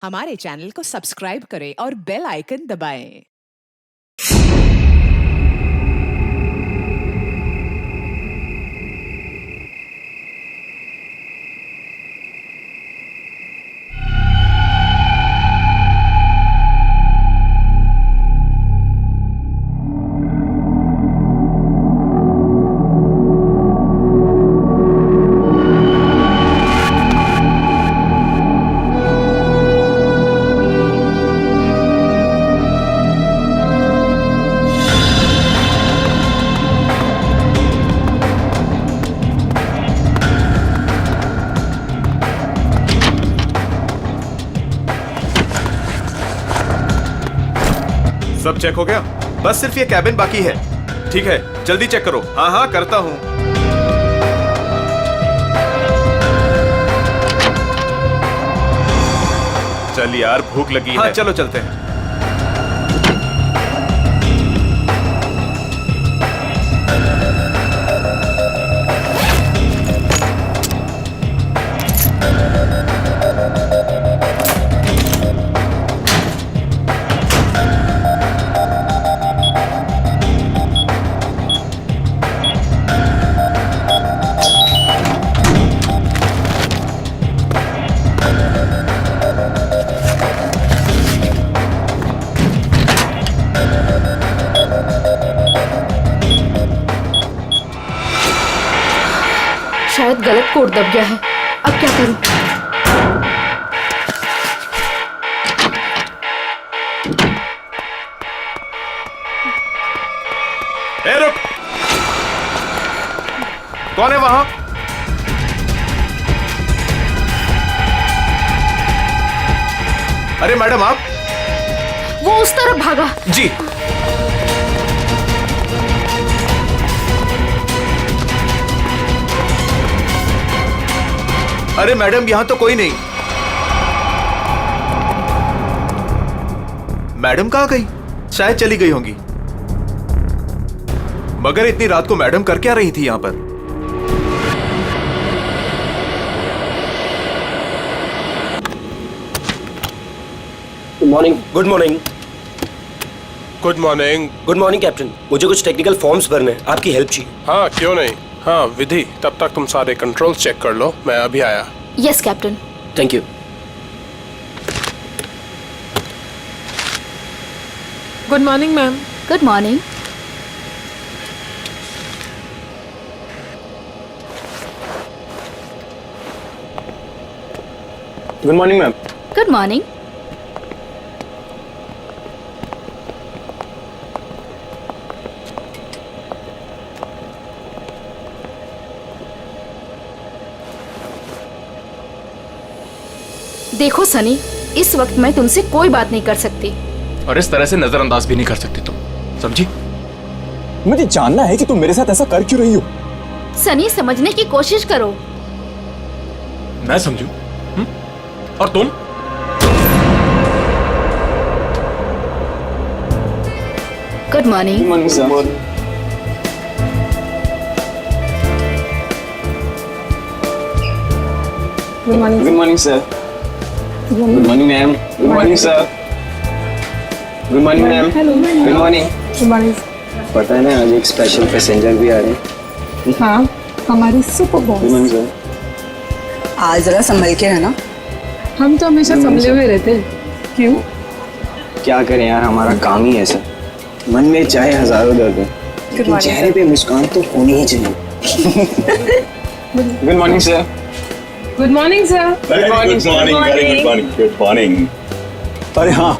हमारे चैनल को सब्सक्राइब करें और बेल आइकन दबाएं। सब चेक हो गया? बस सिर्फ ये कैबिन बाकी है। ठीक है, जल्दी चेक करो। हाँ हाँ करता हूँ। चल यार, भूख लगी है। हाँ चलो चलते हैं। शायद गलत कोड दब गया है। अब क्या करूं? ए रुक! कौन है वहां? अरे मैडम आप? वो उस तरफ भागा। जी। अरे मैडम, यहां तो कोई नहीं। मैडम कहां गई? शायद चली गई होंगी। मगर इतनी रात को मैडम कर क्या रही थी यहां पर? Good morning. Good morning. Good morning. Good morning captain, मुझे कुछ टेक्निकल फॉर्म्स भरने हैं, आपकी हेल्प चाहिए। हाँ क्यों नहीं। हाँ विधि, तब तक तुम सारे कंट्रोल चेक कर लो, मैं अभी आया। Yes captain. Thank you. Good morning ma'am. Good morning. Good morning ma'am. Good morning. देखो सनी, इस वक्त मैं तुमसे कोई बात नहीं कर सकती। और इस तरह से नजरअंदाज भी नहीं कर सकती तुम, समझी? मुझे जानना है कि तुम मेरे साथ ऐसा कर क्यों रही हो। सनी, समझने की कोशिश करो। मैं समझू? और तुम? Good morning. Good morning sir. Good morning. Good morning sir. Good morning ma'am. Good morning sir. Good morning ma'am. Hello. Good morning. Good morning. पता है ना, आज एक स्पेशल पैसेंजर भी आ रहे हैं। हाँ, हमारी super good boss. Morning sir. आज जरा संभल के रहना। हम तो हमेशा संभले हुए रहते हैं। क्यों? क्या करें यार, हमारा काम ही ऐसा। मन में चाहे हजारों दर्द हो, लेकिन चेहरे पे मुस्कान तो होनी ही चाहिए। Good morning sir. Good morning sir. Good morning. Good morning. अरे हाँ,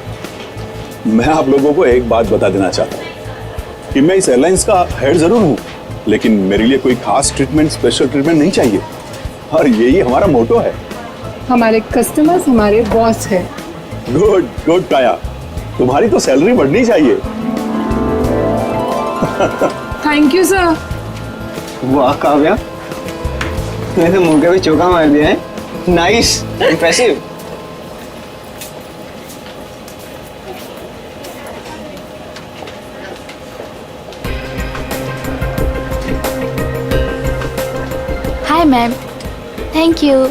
मैं आप लोगों को एक बात बता देना चाहता हूँ कि मैं इस एयरलाइंस का हेड जरूर हूँ, लेकिन मेरे लिए कोई खास ट्रीटमेंट, स्पेशल ट्रीटमेंट नहीं चाहिए। और यही हमारा मोटो है। हमारे कस्टमर्स हमारे बॉस है। गुड गुड काया, तुम्हारी तो सैलरी बढ़नी चाहिए। Thank you sir. वाह काव्या, तूने तो मुंह पे चौका मार दिया है। Nice, impressive. Hi ma'am. Thank you.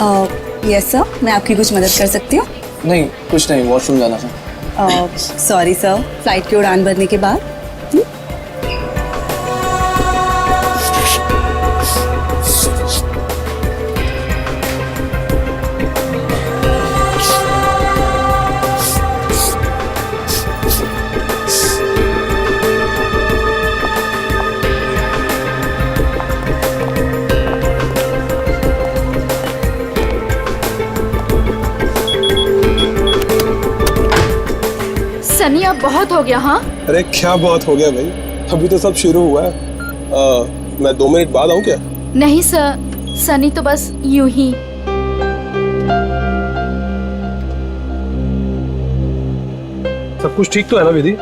Yes sir, मैं आपकी कुछ मदद कर सकती हूँ? नहीं, कुछ नहीं, वॉशरूम जाना था। सॉरी सर, फ्लाइट की उड़ान भरने के बाद। सनी अब बहुत हो गया। हाँ अरे क्या बहुत हो गया भाई, अभी तो सब शुरू हुआ है। मैं 2 मिनट बाद आऊँ क्या? नहीं सर, सनी तो बस यूं ही। सब कुछ ठीक तो है ना विधि?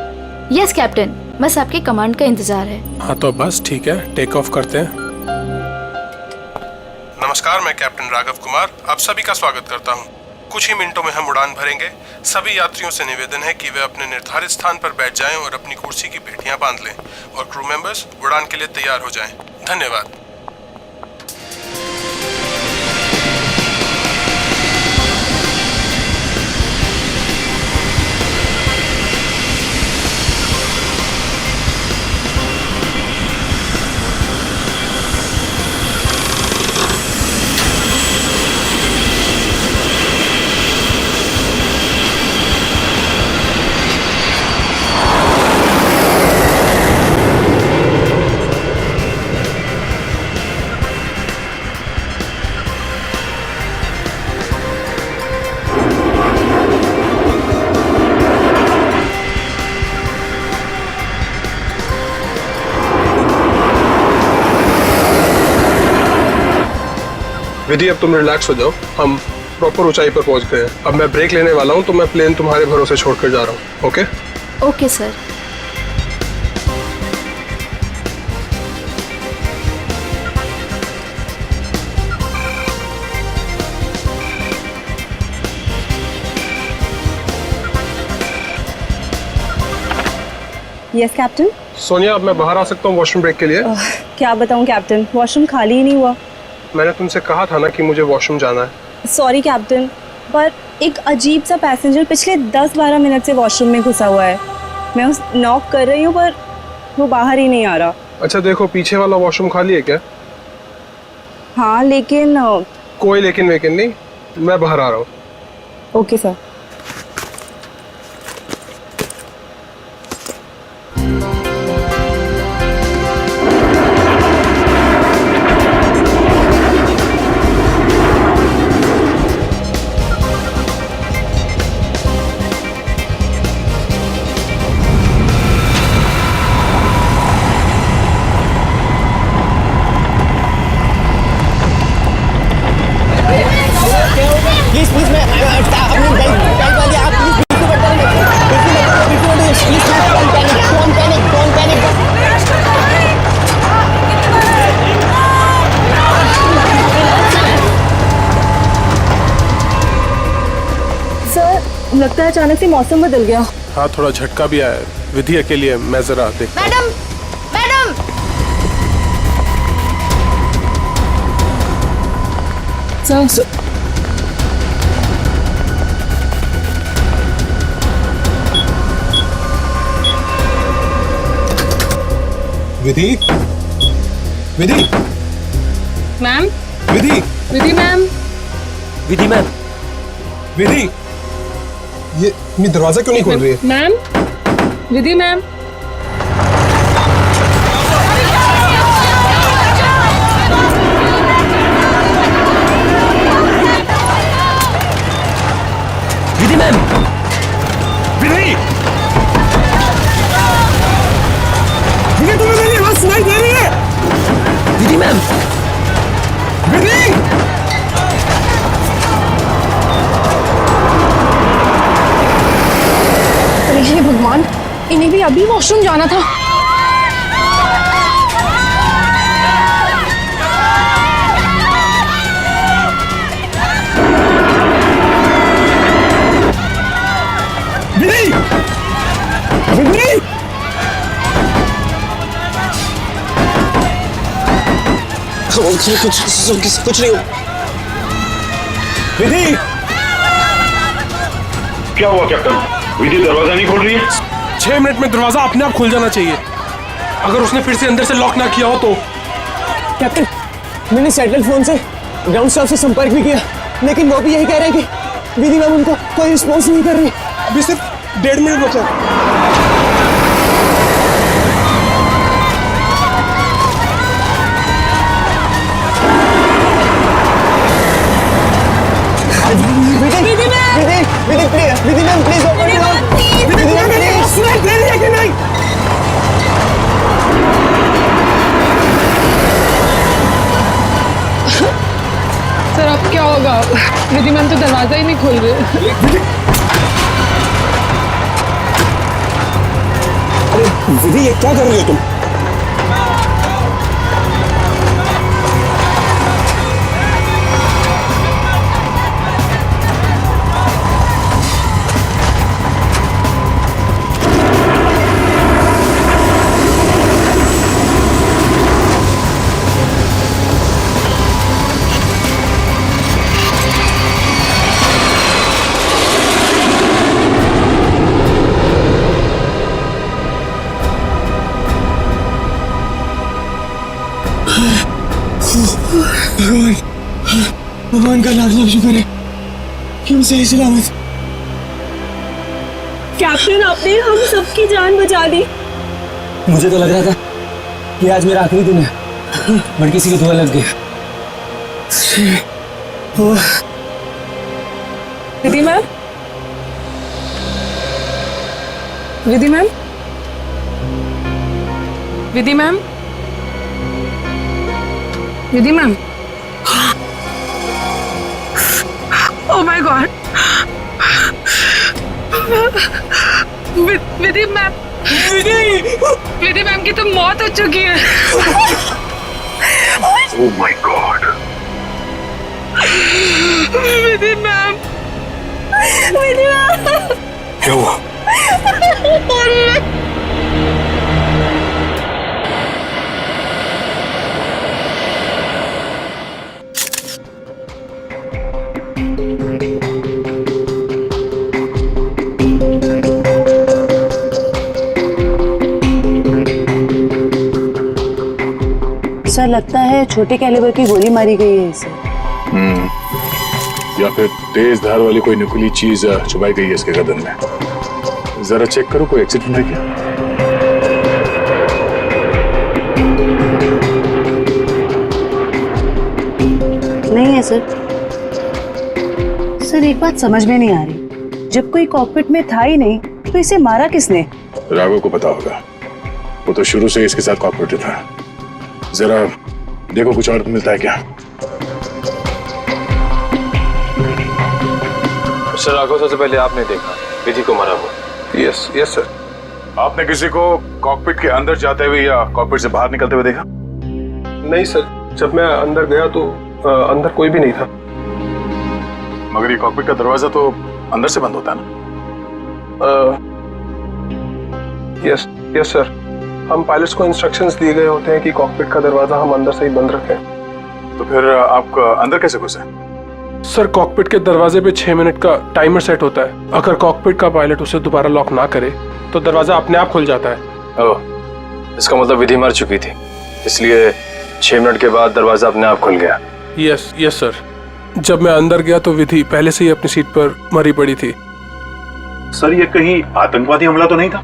यस कैप्टन, बस आपके कमांड का इंतजार है। हाँ तो बस ठीक है, टेक ऑफ करते हैं। नमस्कार, मैं कैप्टन राघव कुमार आप सभी का स्वागत करता हूँ। कुछ ही मिनटों में हम उड़ान भरेंगे। सभी यात्रियों से निवेदन है कि वे अपने निर्धारित स्थान पर बैठ जाएं और अपनी कुर्सी की पेटियां बांध लें और क्रू मेंबर्स उड़ान के लिए तैयार हो जाएं। धन्यवाद। विधि अब तुम रिलैक्स हो जाओ, हम प्रॉपर ऊंचाई पर पहुंच गए हैं। अब मैं ब्रेक लेने वाला हूं तो मैं प्लेन तुम्हारे भरोसे छोड़कर जा रहा हूं। Okay okay sir. Yes captain. Sonia, अब मैं बाहर आ सकता हूँ वॉशरूम ब्रेक के लिए? क्या बताऊँ कैप्टन, वॉशरूम खाली ही नहीं हुआ। मैंने तुमसे कहा था ना कि मुझे वॉशरूम जाना है। सॉरी कैप्टन, पर एक अजीब सा पैसेंजर पिछले 10-12 मिनट से वॉशरूम में घुसा हुआ है। मैं उस नॉक कर रही हूँ पर वो बाहर ही नहीं आ रहा। अच्छा देखो, पीछे वाला वॉशरूम खाली है क्या? हाँ लेकिन कोई लेकिन वेकिन नहीं, मैं बाहर आ रहा हूँ। Okay sir. लगता है अचानक से मौसम बदल गया। हाँ थोड़ा झटका भी आया। विधि अकेली है, मैं जरा देखता हूं। मैडम मैडम सर विधि, विधि, मैम, विधि, विधि मैम, विधि मैम, विधि, ये दरवाजा क्यों नहीं खोल रही है? Ma'am, Vidhi ma'am. Vidhi ma'am, विधि, विधि तुम्हें मेरी आवाज सुनाई दे रही है? विधि मैम, विधि, हे भगवान, इन्हें भी अभी वॉशरूम जाना था। विधि, विधि, कुछ नहीं हो। विधि, क्या हुआ कैप्टन? विधि दरवाजा नहीं खोल रही है। 6 मिनट में दरवाजा अपने आप खुल जाना चाहिए। अगर उसने फिर से अंदर से लॉक ना किया हो तो। कैप्टन, मैंने सैटेलाइट फोन से ग्राउंड स्टाफ से संपर्क भी किया, लेकिन वो भी यही कह रहे हैं कि विधि मैम उनको कोई रिस्पॉन्स नहीं कर रही। अभी सिर्फ 1.5 मिनट बचा है। Vidhi ma'am please open it up. Vidhi ma'am please, सुनाई दे रही है कि नहीं? सर अब क्या होगा? विधि मैम तो दरवाजा ही नहीं खोल रहे। अरे विधि, ये क्या कर रही हो तुम? भगवान का लाख लाख शुक्र है कि हम सही सलामत। कैप्टन, आपने हम सबकी जान बचा दी। मुझे तो लग रहा था कि आज मेरा आखिरी दिन है, बट किसी को धुआं लग गया। Vidhi ma'am, Vidhi ma'am, Vidhi ma'am, Vidhi ma'am. Oh my God! Vidhi ma'am, Vidhi ma'am की तो मौत हो चुकी है। Oh my God! Vidhi ma'am, Vidhi ma'am, क्या हुआ? सर लगता है छोटे कैलिबर की गोली मारी गई है इसे। या फिर तेज धार वाली कोई नुकीली चीज छुपाई गई है इसके गर्दन में। जरा चेक करो, कोई एक्सीडेंट है क्या? नहीं है सर। सर एक बात समझ में नहीं आ रही, जब कोई कॉकपिट में था ही नहीं तो इसे मारा किसने? राघव को पता होगा, वो तो शुरू से इसके साथ कॉपरेटिव था। जरा देखो कुछ और मिलता है क्या। सर राघव, सबसे पहले आपने देखा विधि को मारा हुआ? Yes yes sir. आपने किसी को कॉकपिट के अंदर जाते हुए या कॉकपिट से बाहर निकलते हुए देखा? नहीं सर, जब मैं अंदर गया तो अंदर कोई भी नहीं था। मगर ये कॉकपिट का दरवाजा तो अंदर से बंद होता है ना? यस यस सर, हम पायलट्स को इंस्ट्रक्शंस दिए गए होते हैं कि कॉकपिट का दरवाजा हम अंदर से ही बंद रखें। तो फिर आप अंदर कैसे घुसे? सर कॉकपिट के दरवाजे पे 6 मिनट का टाइमर सेट होता है। अगर कॉकपिट का पायलट उसे दोबारा लॉक ना करे तो दरवाजा अपने आप खुल जाता है। ओह, इसका मतलब विधि मर चुकी थी, इसलिए 6 मिनट के बाद दरवाजा अपने आप खुल गया। Yes yes sir. जब मैं अंदर गया तो विधि पहले से ही अपनी सीट पर मरी पड़ी थी। सर ये कहीं आतंकवादी हमला तो नहीं था?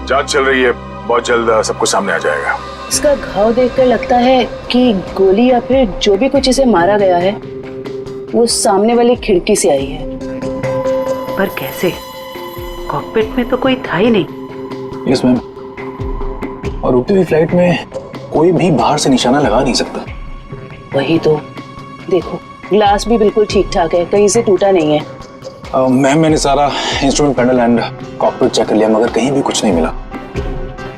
जांच चल रही है, बहुत जल्द सब कुछ सामने आ जाएगा। इसका घाव देखकर लगता है कि गोली या फिर जो भी कुछ इसे मारा गया है वो सामने वाली खिड़की से आई है। पर कैसे? कॉकपिट में तो कोई था ही नहीं। यस मैम, और उड़ती हुई फ्लाइट में कोई भी बाहर से निशाना लगा नहीं सकता। वही तो, देखो ग्लास भी बिल्कुल ठीक ठाक है, कहीं से टूटा नहीं है। मैम मैंने सारा instrument panel and cockpit check कर लिया, मगर कहीं भी कुछ नहीं मिला।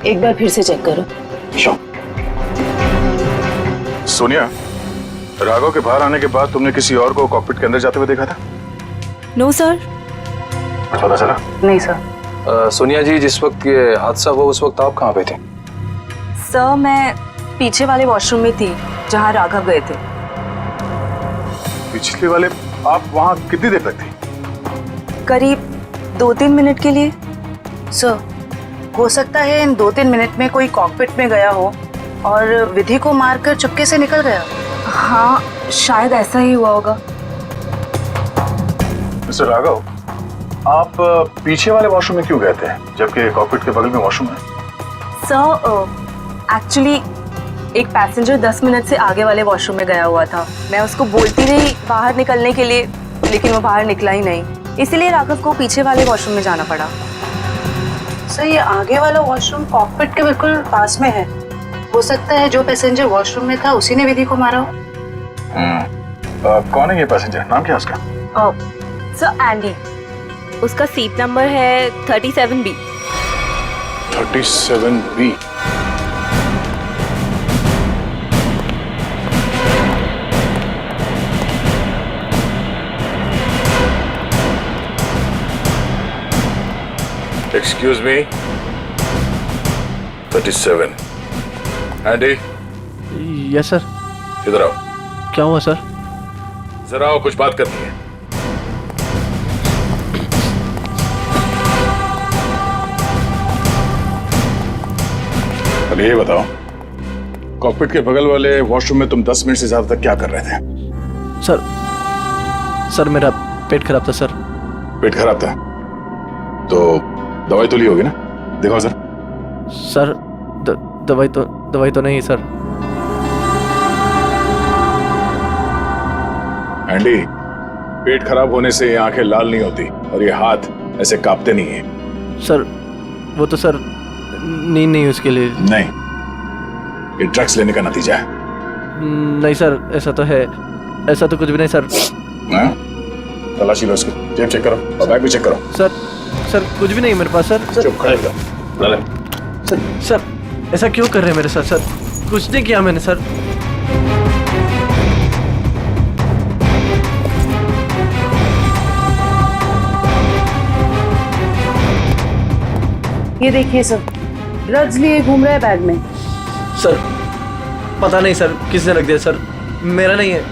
एक बार फिर से चेक करो। श्योर। सोनिया, राघव के बाहर आने के बाद तुमने किसी और को कॉकपिट के अंदर जाते हुए देखा था? No sir. पता चला? नहीं सर। सोनिया जी, जिस वक्त ये हादसा हुआ उस वक्त आप कहाँ पे थे? सर मैं पीछे वाले वॉशरूम में थी जहाँ राघव गए थे। पिछले वाले आप वहाँ कितनी देर तक थी? करीब 2-3 मिनट के लिए। सर, हो सकता है इन 2-3 मिनट में कोई कॉकपिट में गया हो और विधि को मारकर चुपके से निकल गया। हाँ, शायद ऐसा ही हुआ होगा। मिस्टर राघव, आप पीछे वाले वॉशरूम में क्यों गए थे जबकि कॉकपिट के बगल में वॉशरूम है? सर, एक्चुअली एक पैसेंजर 10 मिनट से आगे वाले वॉशरूम में गया हुआ था। मैं उसको बोलती रही बाहर निकलने के लिए, लेकिन वो बाहर निकला ही नहीं, इसीलिए राघव को पीछे वाले वॉशरूम में जाना पड़ा। सर, ये आगे वाला वॉशरूम कॉकपिट के बिल्कुल पास में है। हो सकता है जो पैसेंजर वॉशरूम में था उसी ने विधि को मारा हो। कौन है ये पैसेंजर? नाम क्या है उसका? सर एंडी, उसका सीट नंबर है 37B। 37B। Excuse me. 37. Andy, yes sir. इधर आओ। क्या हुआ सर? जरा आओ, कुछ बात करनी है। अब ये बताओ, कॉकपिट के बगल वाले वॉशरूम में तुम 10 मिनट से ज्यादा तक क्या कर रहे थे? सर मेरा पेट खराब था सर। पेट खराब था तो दवाई तो ली होगी ना? दिखाओ सर। सर दवाई तो नहीं सर। एंडी, पेट खराब होने से ये आंखें लाल नहीं होती और ये हाथ ऐसे कांपते नहीं है। सर वो तो सर नींद नहीं उसके लिए। नहीं, ये ड्रग्स लेने का नतीजा है। नहीं सर, ऐसा तो है, ऐसा तो कुछ भी नहीं सर। हाँ? तलाशी लो उसकी, जेब चेक करो और बैग भी चेक करो। सर कुछ भी नहीं मेरे पास सर। चुप खड़े रहो। सर ऐसा क्यों कर रहे हैं मेरे साथ सर? कुछ नहीं किया मैंने सर। ये देखिए सर, ड्रग्स लिए घूम रहा है बैग में। सर पता नहीं सर किसने रख दिया सर, मेरा नहीं है।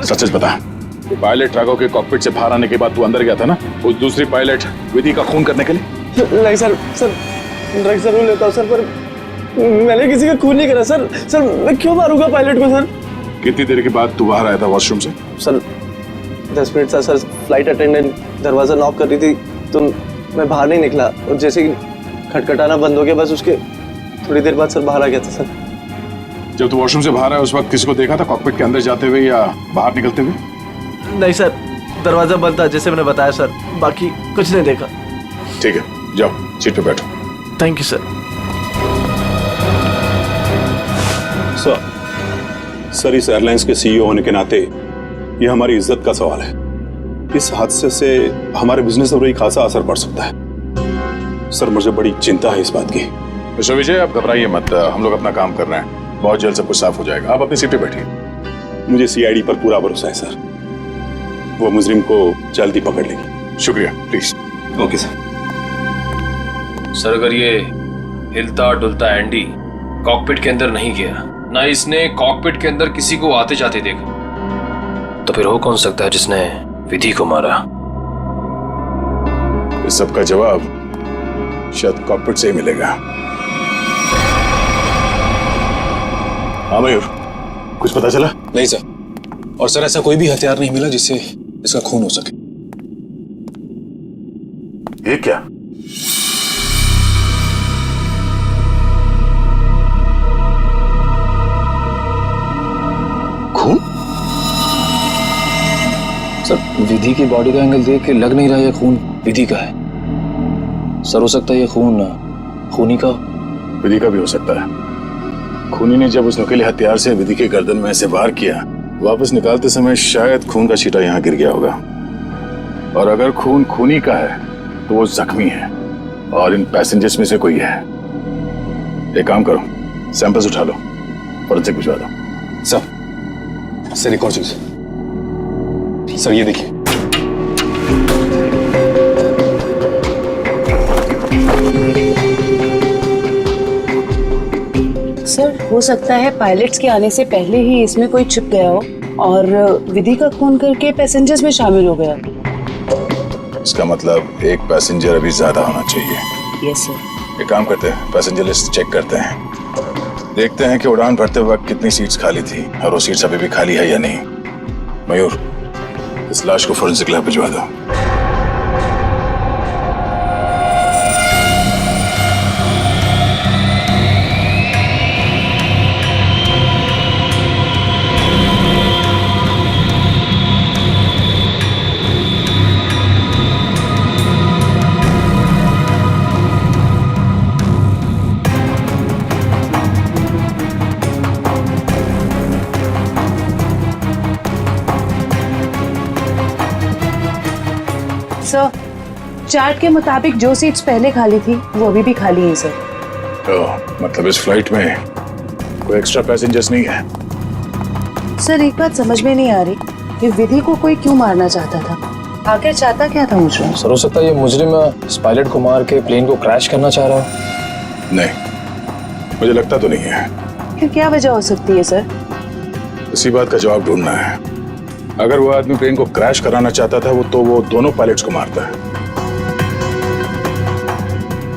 सच बता, पायलट राघव के कॉकपिट से बाहर आने के बाद तू अंदर गया था ना उस दूसरी पायलट विधि का खून करने के लिए? नहीं सर, ड्रग्स जरूर लेता हूँ सर, पर मैंने किसी का खून नहीं करा सर। सर मैं क्यों मारूंगा पायलट को सर? कितनी देर के बाद तू बाहर आया था वॉशरूम से? Sir 10 minute sir. Flight attendant दरवाजा नॉक कर रही थी तो मैं बाहर नहीं निकला, और जैसे ही खटखटाना बंद हो गया बस उसके थोड़ी देर बाद सर बाहर आ गया था सर। जब तू वॉशरूम से बाहर आया उस वक्त किसी को देखा था कॉकपिट के अंदर जाते हुए या बाहर निकलते हुए? नहीं सर, दरवाजा बंद था जैसे मैंने बताया सर, बाकी कुछ नहीं देखा। ठीक है, जाओ सीट पे बैठो। Thank you sir. सर इस एयरलाइंस के सीईओ होने के नाते ये हमारी इज्जत का सवाल है। इस हादसे से हमारे बिजनेस पर भी खासा असर पड़ सकता है। सर मुझे बड़ी चिंता है इस बात की। मिस्टर विजय, आप घबराइए मत, हम लोग अपना काम कर रहे हैं, बहुत जल्द सब कुछ साफ हो जाएगा। आप अपनी सीट पे बैठिए। मुझे सीआईडी पर पूरा भरोसा है सर, वो मुजरिम को जल्दी पकड़ लेगी। शुक्रिया, प्लीज। Okay sir. सर अगर ये हिलता डुलता एंडी कॉकपिट के अंदर नहीं गया, ना इसने कॉकपिट के अंदर किसी को आते जाते देखा, तो फिर हो कौन सकता है जिसने विधि को मारा? इस सब का जवाब शायद कॉकपिट से ही मिलेगा। हाँ मयूर, कुछ पता चला? नहीं सर, और सर ऐसा कोई भी हथियार नहीं मिला जिससे इसका खून हो सके। ये क्या? खून? सर विधि की बॉडी का एंगल देख के लग नहीं रहा ये खून विधि का है। सर हो सकता है ये खून खूनी का। विधि का भी हो सकता है। खूनी ने जब उस नुकीले हथियार से विधि के गर्दन में ऐसे वार किया, वापस निकालते समय शायद खून का छींटा यहाँ गिर गया होगा। और अगर खून खूनी का है तो वो जख्मी है और इन पैसेंजर्स में से कोई है। एक काम करो, सैंपल्स उठा लो, फॉरेंसिक भिजवा दो। सर एक और चीज सर, ये देखिए। सर हो सकता है पायलट्स के आने से पहले ही इसमें कोई छिप गया हो और विधि का खून करके पैसेंजर्स में शामिल हो गया। इसका मतलब एक पैसेंजर अभी ज्यादा होना चाहिए। Yes sir. एक काम करते हैं, पैसेंजर लिस्ट चेक करते हैं, देखते हैं कि उड़ान भरते वक्त कितनी सीट्स खाली थी और वो सीट्स अभी भी खाली है या नहीं। मयूर, इस लाश को फोरेंसिक लैब भिजवा दो। सर, चार्ट के मुताबिक जो सीट्स पहले खाली थी वो अभी भी खाली हैं सर। मतलब इस फ्लाइट में कोई एक्स्ट्रा पैसेंजर्स नहीं है? सर एक बात समझ में नहीं आ रही कि विधि को कोई क्यों मारना चाहता था, आखिर चाहता क्या था मुझे? सर हो सकता है ये मुजरिम इस पायलट को मार के प्लेन को क्रैश करना चाह रहा हो। नहीं, मुझे लगता तो नहीं है। फिर क्या वजह हो सकती है सर? इसी बात का जवाब ढूंढना है। अगर वो आदमी प्लेन को क्रैश कराना चाहता था तो वो दोनों पायलट्स को मारता है।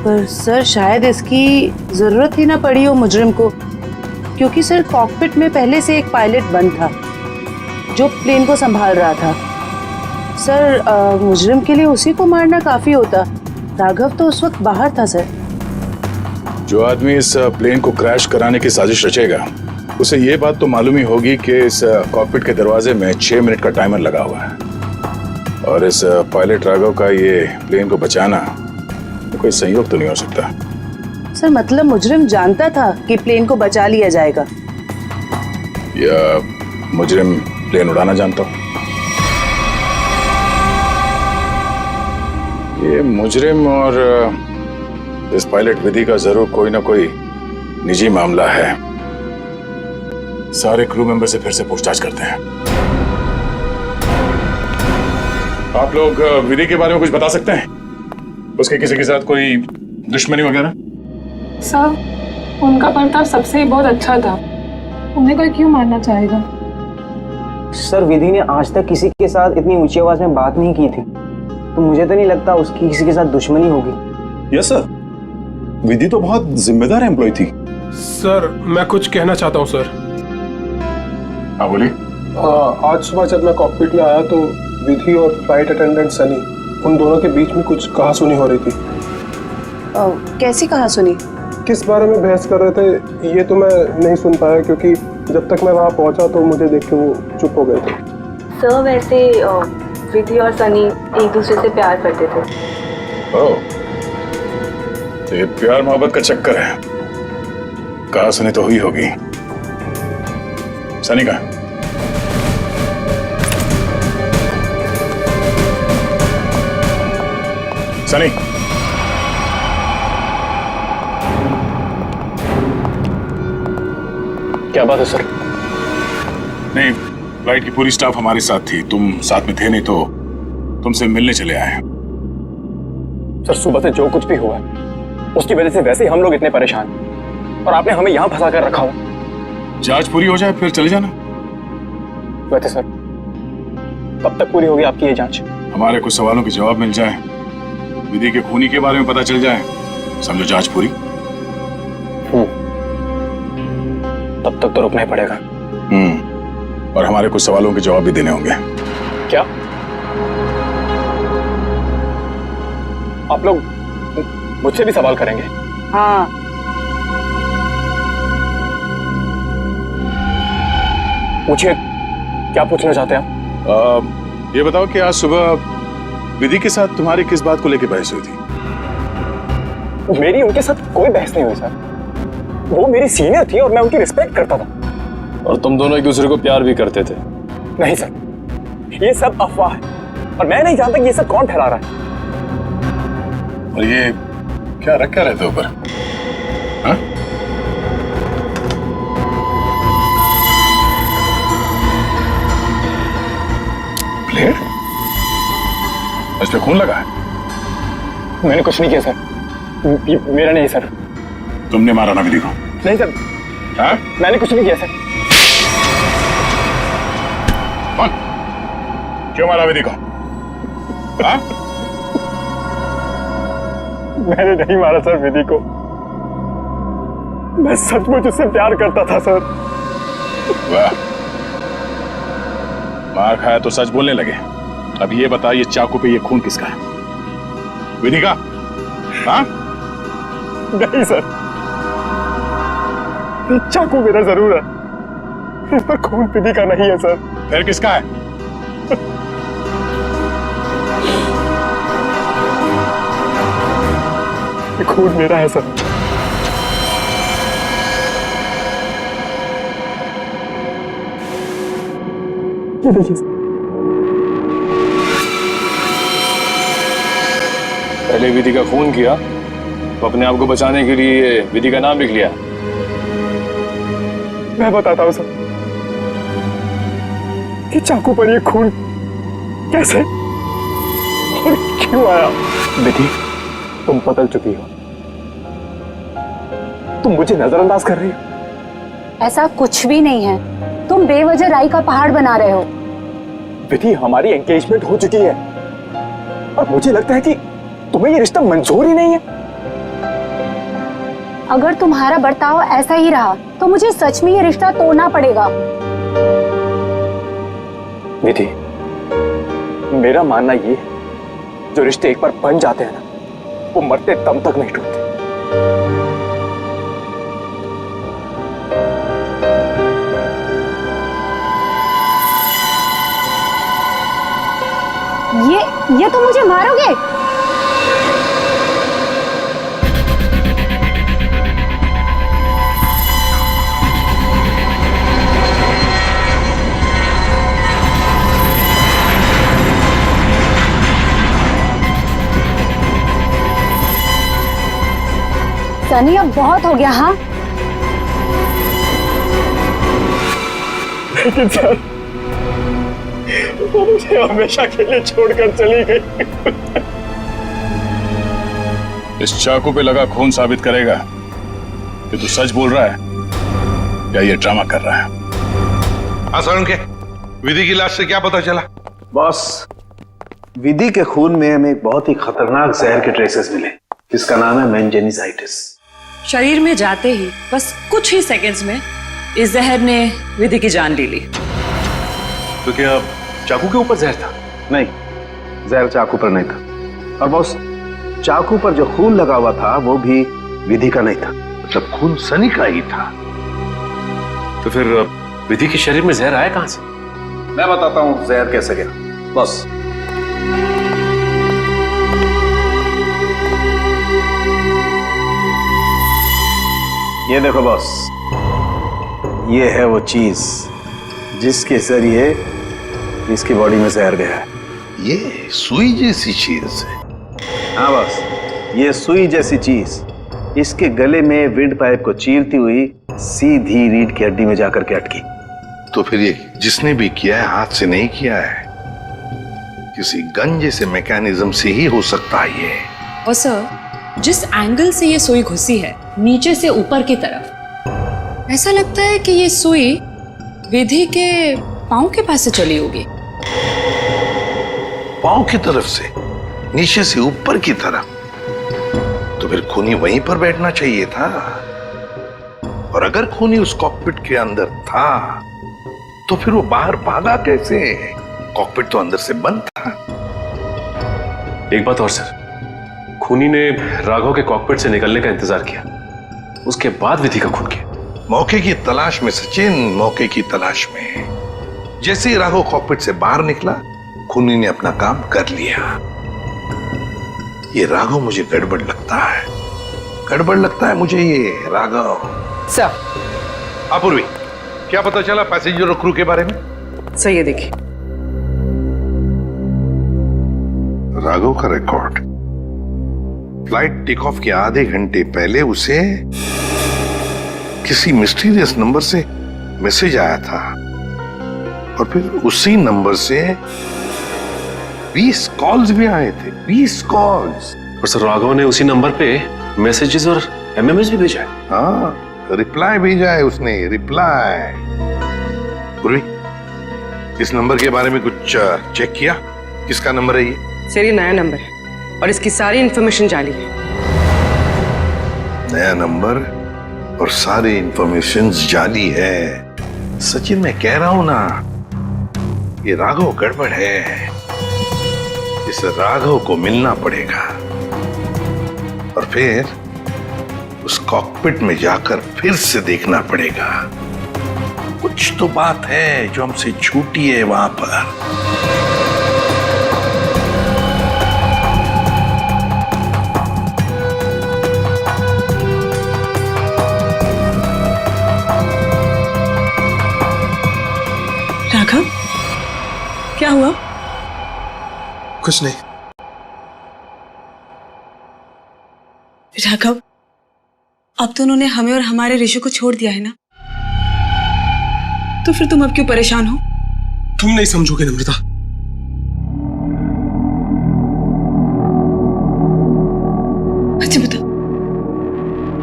पर सर शायद इसकी जरूरत ही ना पड़ी हो मुजरिम को, क्योंकि सर कॉकपिट में पहले से एक पायलट बंद था जो प्लेन को संभाल रहा था। सर मुजरिम के लिए उसी को मारना काफी होता। राघव तो उस वक्त बाहर था सर। जो आदमी इस प्लेन को क्रैश कराने की साजिश रचेगा उसे ये बात तो मालूम ही होगी कि इस कॉकपिट के दरवाजे में 6 मिनट का टाइमर लगा हुआ है और इस पायलट राघव का ये प्लेन को बचाना तो कोई संयोग तो नहीं हो सकता। सर मतलब मुजरिम जानता था कि प्लेन को बचा लिया जाएगा, या मुजरिम प्लेन उड़ाना जानता हो? ये मुजरिम और इस पायलट विधि का जरूर कोई ना कोई निजी मामला है। सारे क्रू मेंबर से फिर से पूछताछ करते हैं। आप लोग विधि के बारे में कुछ बता सकते हैं? उसके किसी के साथ कोई दुश्मनी वगैरह? सर उनका बर्ताव सबसे ही बहुत अच्छा था, उन्हें कोई क्यों मारना चाहेगा? सर विधि ने आज तक किसी के साथ इतनी ऊंची आवाज में बात नहीं की थी, तो मुझे तो नहीं लगता उसकी किसी के साथ दुश्मनी होगी। यस सर, विधि तो बहुत जिम्मेदार एम्प्लॉय थी। सर मैं कुछ कहना चाहता हूँ सर। हाँ बोलिए। आज सुबह जब मैं कॉकपिट में आया तो विधि और फ्लाइट अटेंडेंट सनी, उन दोनों के बीच में कुछ कहासुनी हो रही थी। कैसी कहासुनी? किस बारे में बहस कर रहे थे ये तो मैं नहीं सुन पाया, क्योंकि जब तक मैं वहाँ पहुँचा तो मुझे देख के वो चुप हो गए थे। सर वैसे विधि और सनी एक दूसरे से प्यार करते थे। ओह, तो ये प्यार मोहब्बत का चक्कर है। कहासुनी तो हुई होगी। सनी का सनी, क्या बात है सर? नहीं, फ्लाइट की पूरी स्टाफ हमारे साथ थी, तुम साथ में थे नहीं तो तुमसे मिलने चले आए। सर सुबह से जो कुछ भी हुआ है उसकी वजह से वैसे ही हम लोग इतने परेशान और आपने हमें यहाँ फंसा कर रखा हुआ। जांच पूरी हो जाए फिर चले जाना। वैसे सर कब तक पूरी होगी आपकी ये जांच? हमारे कुछ सवालों के जवाब मिल जाए, विधि के खूनी के बारे में पता चल जाए, समझो जांच पूरी। तब तक तो रुकना ही पड़ेगा। और हमारे कुछ सवालों के जवाब भी देने होंगे। क्या आप लोग मुझसे भी सवाल करेंगे? हाँ। पूछिए, क्या पूछना चाहते हैं आप? ये बताओ कि आज सुबह विधि के साथ तुम्हारी किस बात को लेकर बहस हुई थी? मेरी उनके साथ कोई बहस नहीं हुई सर। वो मेरी सीनियर थी और मैं उनकी रिस्पेक्ट करता था। और तुम दोनों एक दूसरे को प्यार भी करते थे? नहीं सर, ये सब अफवाह है और मैं नहीं जानता कि ये सब कौन फैला रहा है। और ये क्या रखा रहता है ऊपर? हाँ? प्लेट? इस पे खून लगा है? मैंने कुछ नहीं किया सर। मेरा नहीं सर। तुमने मारा ना विधि को? नहीं सर, हाँ? मैंने कुछ नहीं किया सर। कौन? क्यों मारा विधि को? हाँ? मैंने नहीं मारा सर विधि को। मैं सचमुच उससे प्यार करता था सर। वाह, मार खाया तो सच बोलने लगे। अब ये बता, ये चाकू पे ये खून किसका है? विधि का? हाँ? नहीं सर, ये चाकू मेरा जरूर है, इस पर खून विधि का नहीं है सर। फिर किसका है? ये खून मेरा है सर। ये देखिए सर। पहले विधि का खून किया तो अपने आप को बचाने के लिए विधि का नाम लिख लिया। मैं बताता हूं सर कि चाकू पर ये खून कैसे और क्यों आया। विधि, तुम बदल चुकी हो, तुम मुझे नजरअंदाज कर रही हो। ऐसा कुछ भी नहीं है, तुम बेवजह राई का पहाड़ बना रहे हो। विधि, हमारी एंगेजमेंट हो चुकी है और मुझे लगता है कि तुम्हें ये रिश्ता मंजूर ही नहीं है। अगर तुम्हारा बर्ताव ऐसा ही रहा तो मुझे सच में ये रिश्ता तोड़ना पड़ेगा। विधि, मेरा मानना ये है, जो रिश्ते एक बार बन जाते हैं ना, वो मरते दम तक नहीं टूटते। ये तो मुझे मारोगे? सनी, अब बहुत हो गया। हाँ, लेकिन सर, वो मुझे हमेशा के लिए छोड़कर चली गई। इस चाकू पे लगा खून साबित करेगा कि तू सच बोल रहा है या ये ड्रामा कर रहा है। आसरण के विधि की लाश से क्या पता चला? बॉस, विधि के खून में हमें एक बहुत ही खतरनाक जहर के ट्रेसेस मिले, जिसका नाम है मेंजेनिसाइटिस। शरीर में जाते ही बस कुछ ही सेकंड्स में इस जहर ने विधि की जान ले ली। तो क्या चाकू के ऊपर जहर था? नहीं, जहर चाकू पर नहीं था। और बॉस, चाकू पर जो खून लगा हुआ था वो भी विधि का नहीं था। मतलब खून सनी का ही था। तो फिर विधि के शरीर में जहर आया कहां से? मैं बताता हूं जहर कैसे गया। बॉस, ये देखो बॉस, ये है वो चीज जिसके जरिए इसकी बॉडी में जहर गया है। ये सुई जैसी चीज है। हाँ बॉस, ये सुई जैसी चीज इसके गले में विंड पाइप को चीरती हुई सीधी रीढ़ की हड्डी में जाकर के अटकी। तो फिर ये जिसने भी किया है हाथ से नहीं किया है, किसी गन जैसे मैकेनिज्म से ही हो सकता है ये। और सर, जिस एंगल से ये सुई घुसी है, नीचे से ऊपर की तरफ, ऐसा लगता है कि ये सुई विधि के पांव के पास से चली होगी। पांव की तरफ से, नीचे से ऊपर की तरफ? तो फिर खूनी वहीं पर बैठना चाहिए था। और अगर खूनी उस कॉकपिट के अंदर था तो फिर वो बाहर भागा कैसे? कॉकपिट तो अंदर से बंद था। एक बात और सर, खूनी ने राघव के कॉकपिट से निकलने का इंतजार किया, उसके बाद विधि का खून किया। मौके की तलाश में सचिन, मौके की तलाश में। जैसे ही राघव कॉकपिट से बाहर निकला, खूनी ने अपना काम कर लिया। ये राघव मुझे गड़बड़ लगता है, गड़बड़ लगता है मुझे ये राघव। सर, अपूर्वी, क्या पता चला पैसेंजर और क्रू के बारे में? सर ये देखिए, राघव का रिकॉर्ड। फ्लाइट टेक ऑफ के आधे घंटे पहले उसे किसी मिस्टीरियस नंबर से मैसेज आया था और फिर उसी नंबर से 20 कॉल्स भी आए थे। 20 कॉल्स। और सर, राघव ने उसी नंबर पे मैसेजेस और एमएमएस भी भेजा है। हाँ, रिप्लाई भेजा है उसने, रिप्लाई। पूर्वी, इस नंबर के बारे में कुछ चेक किया? किसका नंबर है ये? सर ये नया नंबर है और इसकी सारी इंफॉर्मेशन जाली है। नया नंबर और सारी इंफॉर्मेशन जाली है। सचिन, मैं कह रहा हूं ना, ये राघव गड़बड़ है। इस राघव को मिलना पड़ेगा और फिर उस कॉकपिट में जाकर फिर से देखना पड़ेगा। कुछ तो बात है जो हमसे छूटी है वहां पर। राघव, क्या हुआ? कुछ नहीं। राघव, अब तो उन्होंने हमें और हमारे ऋषि को छोड़ दिया है ना, तो फिर तुम अब क्यों परेशान हो? तुम नहीं समझोगे नम्रता। अच्छा बता,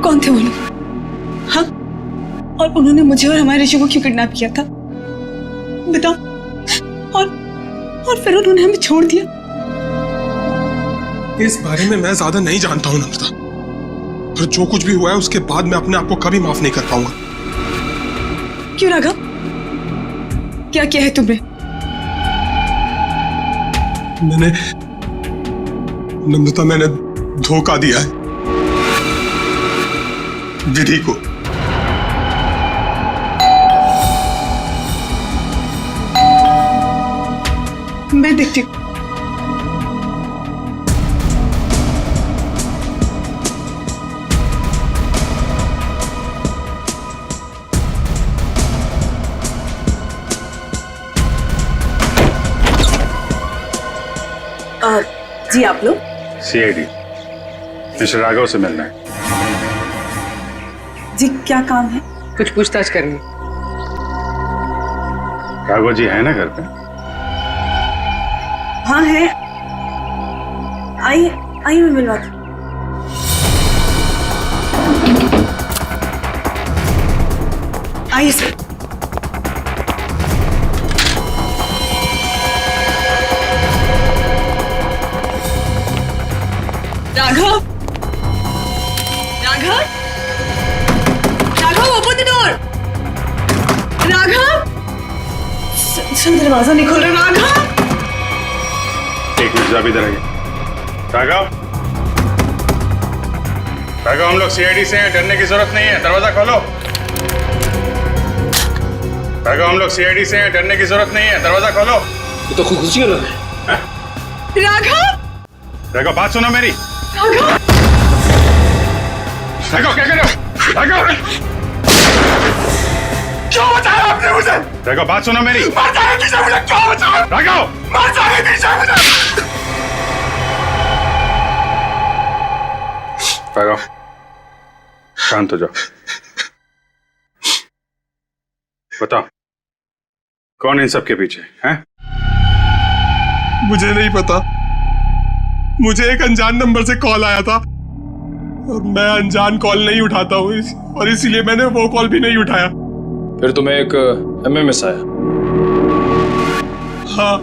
कौन थे वो लोग? हाँ, और उन्होंने मुझे और हमारे ऋषि को क्यों किडनैप किया था? बताओ। और फिर उन्होंने हमें छोड़ दिया। इस बारे में मैं ज्यादा नहीं जानता हूं नम्रता, और जो कुछ भी हुआ है उसके बाद मैं अपने आप को कभी माफ नहीं कर पाऊंगा। क्यों राघव, क्या किया है तुमने? नम्रता, मैंने धोखा दिया है विधि को। मैं देखती हूँ। जी आप लोग? सीआईडी मिस्टर राघव से मिलना है। जी क्या काम है? कुछ पूछताछ करनी। राघव जी है ना घर पे? हाँ है। आइए मैं मिलवाती हूँ। आइए sir. Raghav, open the door. Raghav, दरवाजा नहीं खोल रहा। राघव, एक मिनट, जरा इधर आइए। राघव, हम लोग सीआईडी से हैं, डरने की जरूरत नहीं है, दरवाजा खोलो। राघव, हम लोग सीआईडी से हैं, डरने की जरूरत नहीं है, दरवाजा खोलो। ये तो खुशी हो रहा है। राघव, बात सुनो मेरी। राघव, क्या कर रहे हो? राघव, क्यों बचाया आपने मुझे? राघव, बात सुनो मेरी। मर जाने दीजिए मुझे, क्यों बचाया? राघव, मर जाने दीजिए मुझे। राघव, शांत हो जाओ। बताओ, कौन इन सब के पीछे है? मुझे नहीं पता। मुझे एक अनजान नंबर से कॉल आया था और मैं अनजान कॉल नहीं उठाता हूँ, और इसीलिए मैंने वो कॉल भी नहीं उठाया। फिर तुम्हें एक एमएमएस आया? हाँ।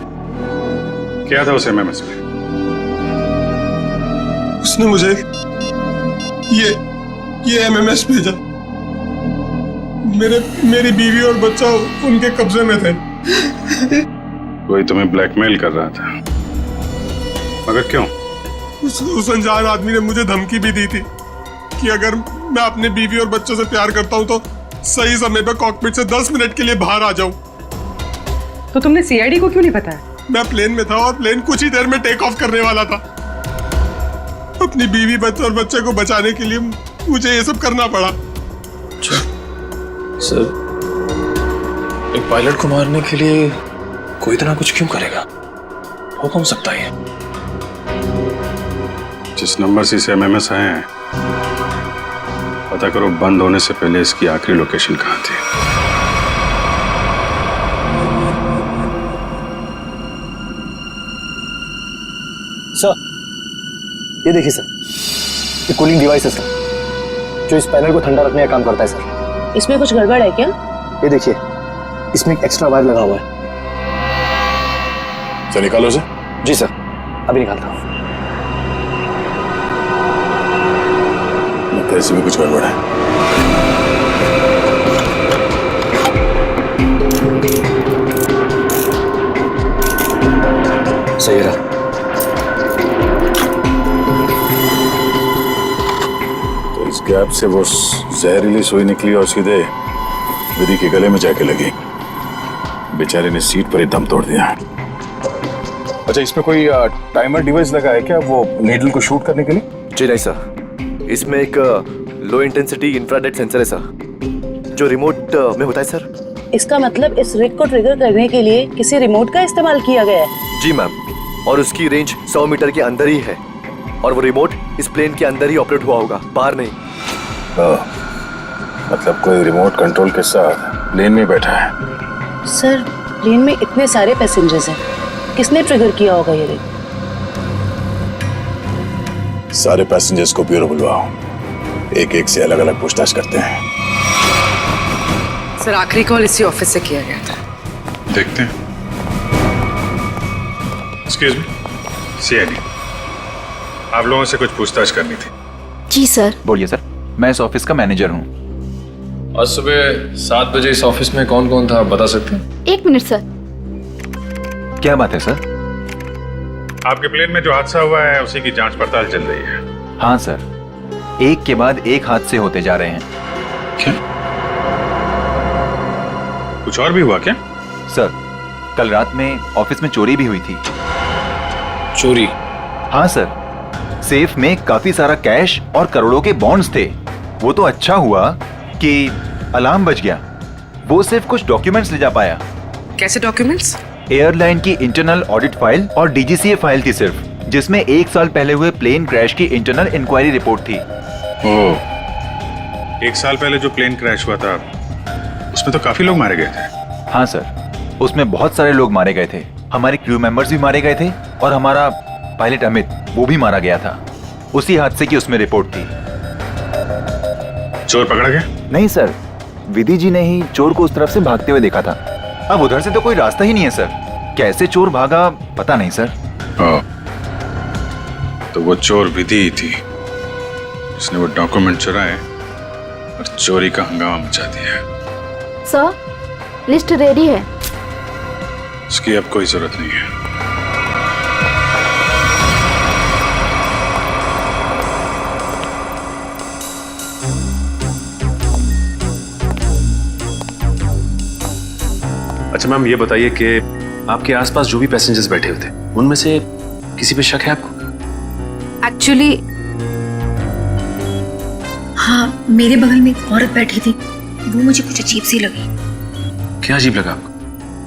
क्या था उस एमएमएस में? उसने मुझे ये एमएमएस भेजा। मेरी बीवी और बच्चा उनके कब्जे में थे। कोई तुम्हें ब्लैकमेल कर रहा था, मगर क्यों? उस अनजान आदमी ने मुझे धमकी भी दी थी कि अगर मैं अपने बीवी और बच्चों से प्यार करता हूं तो सही समय पर कॉकपिट से 10 मिनट के लिए बाहर आ जाऊं। तो तुमने सीआईडी को क्यों नहीं बताया? मैं प्लेन में था और प्लेन कुछ ही देर में टेक ऑफ करने वाला था। अपनी बीवी बच्चे और बच्चे को बचाने के लिए मुझे ये सब करना पड़ा। सर, एक पायलट को मारने के लिए कोई इतना कुछ क्यों करेगा? हो कौन सकता है? जिस नंबर से इसे एमएमएस आए हैं, पता करो बंद होने से पहले इसकी आखिरी लोकेशन कहाँ थी। सर, ये देखिए सर, ये कूलिंग डिवाइस है सर, जो इस पैनल को ठंडा रखने का काम करता है सर। इसमें कुछ गड़बड़ है क्या? ये देखिए, इसमें एक एक्स्ट्रा वायर लगा हुआ है। सर निकालो इसे। जी सर, अभी निकालता हूँ। लगता है इसमें कुछ गड़बड़ है। सही रहा। तो इस गैप से वो जहरीली सुई निकली और सीधे विधि के गले में जाके लगी। बेचारे ने सीट पर ही दम तोड़ दिया। अच्छा, इसमें कोई टाइमर डिवाइस लगा है क्या वो नीडल को शूट करने के लिए? जी नहीं सर, इसमें एक लो इंटेंसिटी इंफ्रारेड सेंसर है सर, जो रिमोट में होता है सर। इसका मतलब इस रिग को ट्रिगर करने के लिए किसी रिमोट का इस्तेमाल किया गया है? जी मैम, और उसकी रेंज 100 मीटर के अंदर ही है, और वो रिमोट इस प्लेन के अंदर ही ऑपरेट हुआ होगा, बाहर नहीं। मतलब कोई रिमोट कंट्रोल के साथ प्लेन में बैठा है। सर, प्लेन में इतने सारे पैसेंजर्स हैं, किसने ट्रिगर किया होगा ये रिग? सारे पैसेंजर्स को ब्यूरो बुलवाओ, एक एक से अलग अलग पूछताछ करते हैं। सर, आखिरी कॉल इसी ऑफिस से किया गया था। देखते हैं। एक्सक्यूज मी, सीआईडी, आप लोगों से कुछ पूछताछ करनी थी। जी सर। बोलिए सर, मैं इस ऑफिस का मैनेजर हूँ। आज सुबह 7 बजे इस ऑफिस में कौन कौन था, आप बता सकते हैं? 1 मिनट सर। क्या बात है सर? आपके प्लेन में जो हादसा हुआ है उसी की जांच पड़ताल चल रही है। हाँ सर, एक के बाद एक हादसे होते जा रहे हैं। क्या कुछ और भी हुआ क्या? सर, कल रात में ऑफिस में चोरी भी हुई थी। चोरी? हाँ सर, सेफ में काफी सारा कैश और करोड़ों के बॉन्ड्स थे। वो तो अच्छा हुआ कि अलार्म बज गया, वो सिर्फ कुछ डॉक्यूमेंट्स ले जा पाया। कैसे डॉक्यूमेंट्स? एयरलाइन की इंटरनल ऑडिट फाइल और डीजीसीए फाइल थी सिर्फ, जिसमें 1 साल पहले हुए प्लेन क्रैश की इंटरनल इंक्वायरी रिपोर्ट थी। ओह, 1 साल पहले जो प्लेन क्रैश हुआ था उसमें तो काफी लोग मारे गए थे। हाँ सर, उसमें बहुत सारे लोग मारे गए थे। हमारे क्रू मेंबर्स भी मारे गए थे और हमारा पायलट अमित, वो भी मारा गया था। उसी हादसे की उसमें रिपोर्ट थी। चोर पकड़ा गया? नहीं सर, विधि जी ने ही चोर को उस तरफ से भागते हुए देखा था। अब उधर से तो कोई रास्ता ही नहीं है सर, कैसे चोर भागा पता नहीं सर। तो वो चोर विधि ही थी जिसने वो डॉक्यूमेंट चुराए और चोरी का हंगामा मचा दिया। सर, लिस्ट रेडी है। उसकी अब कोई जरूरत नहीं है। अच्छा मैम, ये बताइए कि आपके आसपास जो भी पैसेंजर्स बैठे हुए थे उनमें से किसी पे शक है आपको? एक्चुअली हाँ, मेरे बगल में एक औरत बैठी थी, वो मुझे कुछ अजीब सी लगी। क्या अजीब लगा आपको?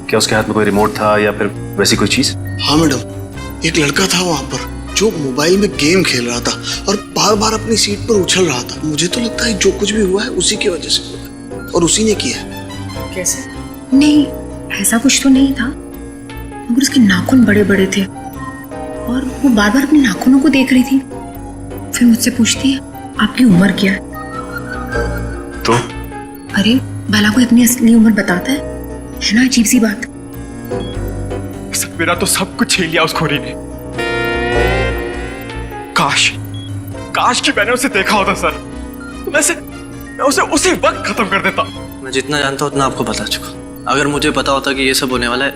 क्या उसके हाथ में कोई रिमोट था या फिर वैसी कोई चीज? हाँ मैडम, एक लड़का था वहाँ पर जो मोबाइल में गेम खेल रहा था और बार बार अपनी सीट पर उछल रहा था। मुझे तो लगता है जो कुछ भी हुआ है उसी की वजह से हुआ है और उसी ने किया है। कैसे? नहीं, ऐसा कुछ तो नहीं था, मगर उसके नाखून बड़े बड़े थे और वो बार बार अपने नाखूनों को देख रही थी। फिर मुझसे पूछती है, आपकी उम्र क्या है? तो? अरे भला कोई अपनी असली उम्र बताता है ना? अजीब सी बात। सर, मेरा तो सब कुछ छीन लिया उस खोरी ने। काश कि मैंने उसे देखा होता सर, मैं उसे उसी वक्त खत्म कर देता। मैं जितना जानता हूँ उतना आपको बता चुका। अगर मुझे पता होता कि ये सब होने वाला है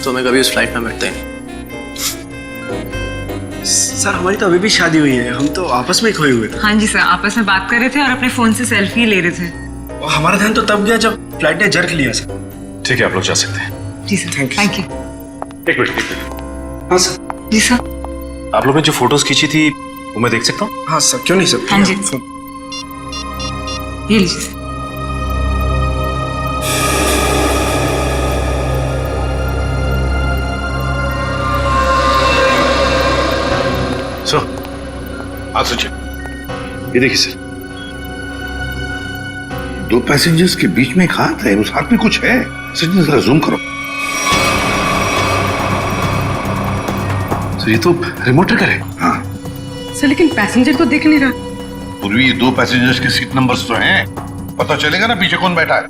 तो मैं कभी उस फ्लाइट में बैठता ही नहीं। सर, हमारी तो अभी भी शादी हुई है, हम तो आपस में ही खोए हुए थे। हाँ जी सर, आपस में बात कर रहे थे और अपने फोन से सेल्फी ले रहे थे। और हमारा ध्यान तो तब गया जब फ्लाइट ने जर्क लिया सर। ठीक है, आप लोग जा सकते हैं। जी सर, थैंक यू। एक मिनट। हाँ सर। जी सर। आप लोगों ने जो फोटोज खींची थी वो मैं देख सकता हूँ? हाँ सर, क्यों नहीं सर। हाँ जी, ये लीजिए। आप सोचिए, ये देखिए सर, 2 पैसेंजर्स के बीच में एक हाथ है, उस हाथ में कुछ है। सर जरा जूम करो। सर, ये तो रिमोट ट्रिगर है। हाँ सर, लेकिन पैसेंजर तो दिख नहीं रहा। पूर्वी, ये 2 पैसेंजर्स के सीट नंबर्स तो हैं, पता चलेगा ना पीछे कौन बैठा है।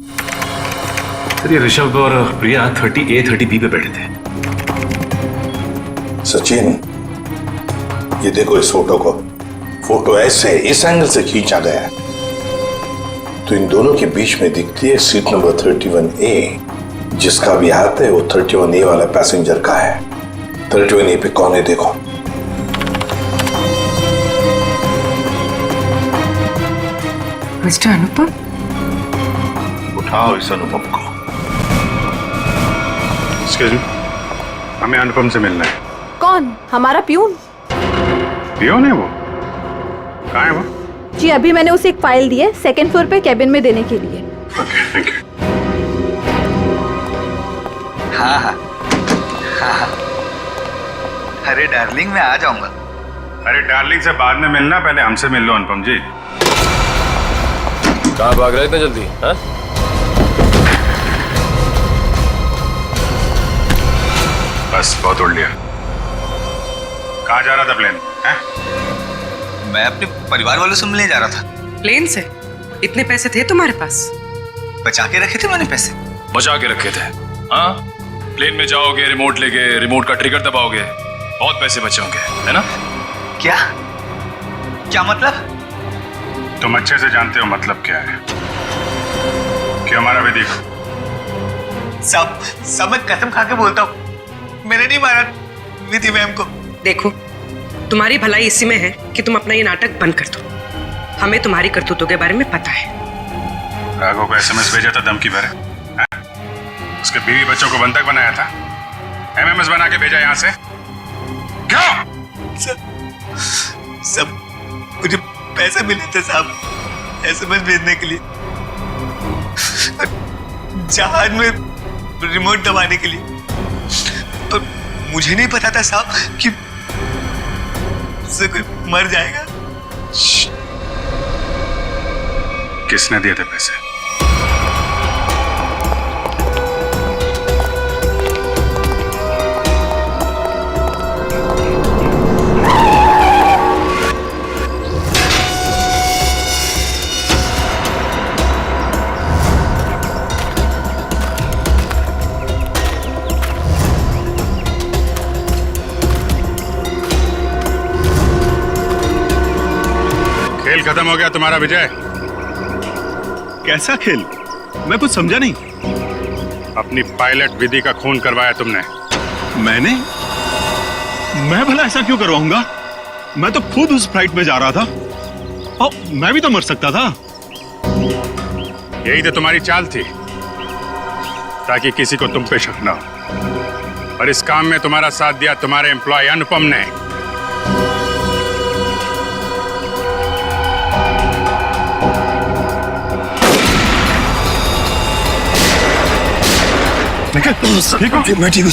सर ये ऋषभ और प्रिया 30A 30B पे बैठे थे। सचिन, ये देखो इस फोटो को। फोटो ऐसे इस एंगल से खींचा गया है तो इन दोनों के बीच में दिखती है सीट नंबर 31A। जिसका भी हाथ है वो 31A वाला पैसेंजर का है। 31A पे कौन है देखो। मिस्टर अनुपम, उठाओ इस अनुपम को। एक्सक्यूज मी, हमें अनुपम से मिलना है। कौन? हमारा प्यून? पियोन है वो? कहाँ है वो? जी अभी मैंने उसे एक फाइल दी है 2nd फ्लोर पे कैबिन में देने के लिए। Okay, thank you. हाँ हाँ हाँ हाँ। अरे डार्लिंग, मैं आ जाऊंगा। अरे डार्लिंग से बाद में मिलना, पहले हमसे मिल लो अनुपम जी। कहाँ भाग रहे इतने जल्दी? हाँ? बस बहुत उड़ लिया। कहाँ जा रहा था प्लेन? हैं? मैं अपने परिवार वालों से मिलने जा रहा था। प्लेन से? इतने पैसे थे तुम्हारे पास? बचा के रखे थे मैंने पैसे। बचा के रखे थे? हाँ, प्लेन में जाओगे, रिमोट लेके, रिमोट का ट्रिगर दबाओगे, बहुत पैसे बचे होंगे, है ना? क्या क्या मतलब? तुम अच्छे से जानते हो मतलब क्या है। क्यों मारा विधि को? सब मैं कसम खा के बोलता हूँ, मैंने नहीं मारा विधि मैम को। देखो, तुम्हारी भलाई इसी में है कि तुम अपना ये नाटक बंद कर दो। हमें तुम्हारी करतूतों के बारे में पता है। राघव को SMS भेजा था धमकी भरे, उसके बीवी बच्चों को बंधक बनाया था, MMS बना के भेजा यहाँ से। क्यों? सब मुझे पैसे मिले थे साहब SMS भेजने के लिए, जहाज में रिमोट दबाने के लिए। और मुझे नहीं पता था साहब कि उससे कोई मर जाएगा। किसने दिए थे पैसे? खेल खत्म हो गया तुम्हारा विजय। कैसा खेल? मैं कुछ समझा नहीं। अपनी पायलट विधि का खून करवाया तुमने। मैं भला ऐसा क्यों करवाऊंगा? मैं तो खुद उस फ्लाइट में जा रहा था और मैं भी तो मर सकता था। यही तो तुम्हारी चाल थी, ताकि किसी को तुम पे शक ना हो। और इस काम में तुम्हारा साथ दिया तुम्हारे एम्प्लॉय अनुपम ने। ठीक हो? मैं ठीक हूँ।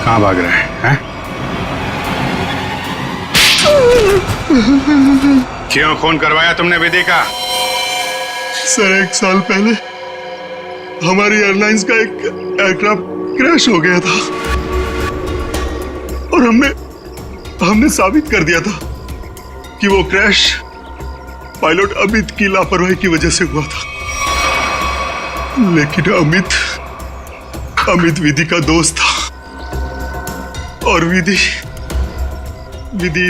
कहाँ भाग रहे हैं? क्यों खून करवाया तुमने विधि का? सर 1 साल पहले हमारी एयरलाइंस का एक एयरक्राफ्ट क्रैश हो गया था और हमने साबित कर दिया था कि वो क्रैश पायलट अमित की लापरवाही की वजह से हुआ था। लेकिन अमित विधि का दोस्त था और विधि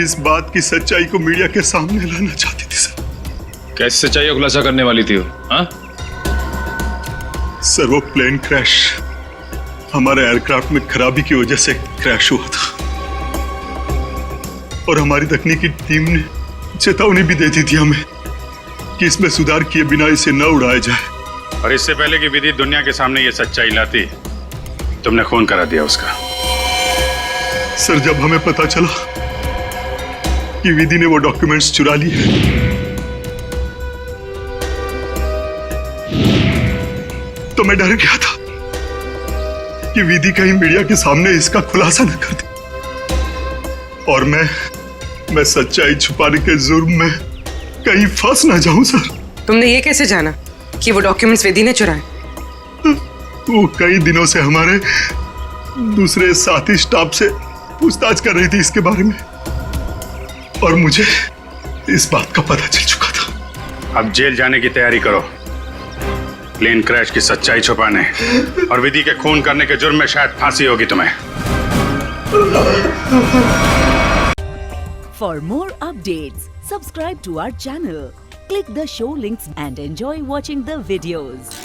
इस बात की सच्चाई को मीडिया के सामने लाना चाहती थी सर। कैसे सच्चाई का खुलासा करने वाली थी वो? हाँ? सर वो प्लेन क्रैश हमारे एयरक्राफ्ट में खराबी की वजह से क्रैश हुआ था और हमारी तकनीकी टीम ने चेतावनी भी दे दी थी हमें कि इसमें सुधार किए बिना इसे न उड़ाया जाए। और इससे पहले कि विधि दुनिया के सामने ये सच्चाई लाती, तुमने खून करा दिया उसका। सर जब हमें पता चला कि विधि ने वो डॉक्यूमेंट्स चुरा लिए तो मैं डर गया था कि विधि कहीं मीडिया के सामने इसका खुलासा न कर दे और मैं सच्चाई छुपाने के जुर्म में कहीं फंस ना जाऊं सर। तुमने ये कैसे जाना कि वो डॉक्यूमेंट्स विधि ने चुराए? वो कई दिनों से हमारे दूसरे साथी स्टाफ से पूछताछ कर रही थी इसके बारे में और मुझे इस बात का पता चल चुका था। अब जेल जाने की तैयारी करो, प्लेन क्रैश की सच्चाई छुपाने और विधि के खून करने के जुर्म में शायद फांसी होगी तुम्हें। For more updates, subscribe to our channel, click the show links and enjoy watching the videos.